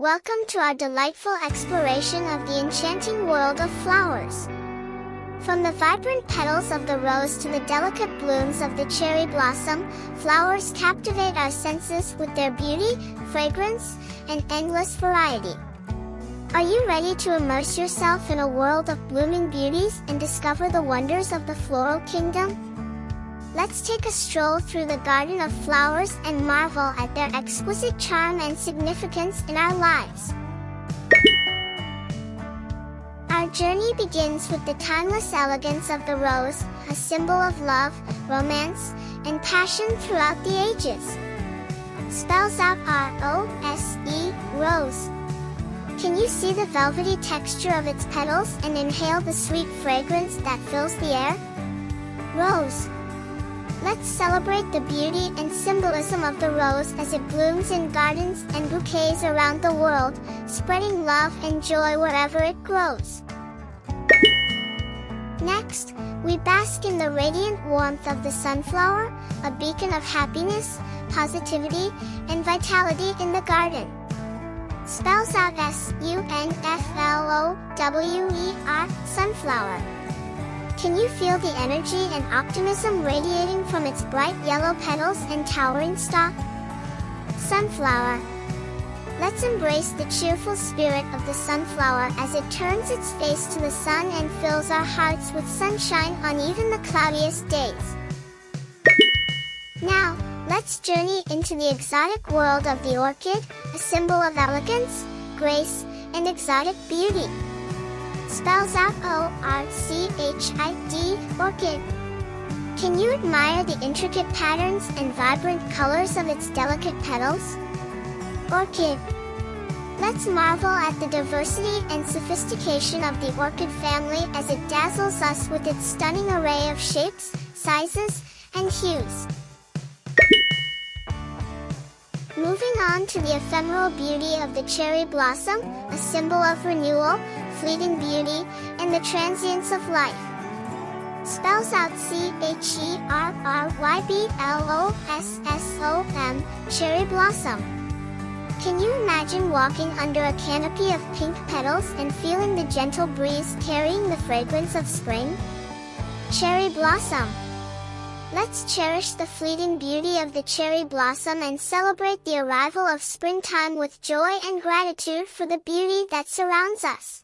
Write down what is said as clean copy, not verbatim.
Welcome to our delightful exploration of the enchanting world of flowers. From the vibrant petals of the rose to the delicate blooms of the cherry blossom, flowers captivate our senses with their beauty, fragrance, and endless variety. Are you ready to immerse yourself in a world of blooming beauties and discover the wonders of the floral kingdom? Let's take a stroll through the garden of flowers and marvel at their exquisite charm and significance in our lives. Our journey begins with the timeless elegance of the rose, a symbol of love, romance, and passion throughout the ages. Spells out R-O-S-E, rose. Can you see the velvety texture of its petals and inhale the sweet fragrance that fills the air? Rose. Let's celebrate the beauty and symbolism of the rose as it blooms in gardens and bouquets around the world, spreading love and joy wherever it grows. Next, we bask in the radiant warmth of the sunflower, a beacon of happiness, positivity, and vitality in the garden. Spells out S-U-N-F-L-O-W-E-R, sunflower. Can you feel the energy and optimism radiating from its bright yellow petals and towering stalk? Sunflower. Let's embrace the cheerful spirit of the sunflower as it turns its face to the sun and fills our hearts with sunshine on even the cloudiest days. Now, let's journey into the exotic world of the orchid, a symbol of elegance, grace, and exotic beauty. Spells out O-R-C-H-I-D, orchid. Can you admire the intricate patterns and vibrant colors of its delicate petals? Orchid. Let's marvel at the diversity and sophistication of the orchid family as it dazzles us with its stunning array of shapes, sizes, and hues. Moving on to the ephemeral beauty of the cherry blossom, a symbol of renewal, fleeting beauty, and the transience of life. Spells out C-H-E-R-R-Y-B-L-O-S-S-O-M, cherry blossom. Can you imagine walking under a canopy of pink petals and feeling the gentle breeze carrying the fragrance of spring? Cherry blossom. Let's cherish the fleeting beauty of the cherry blossom and celebrate the arrival of springtime with joy and gratitude for the beauty that surrounds us.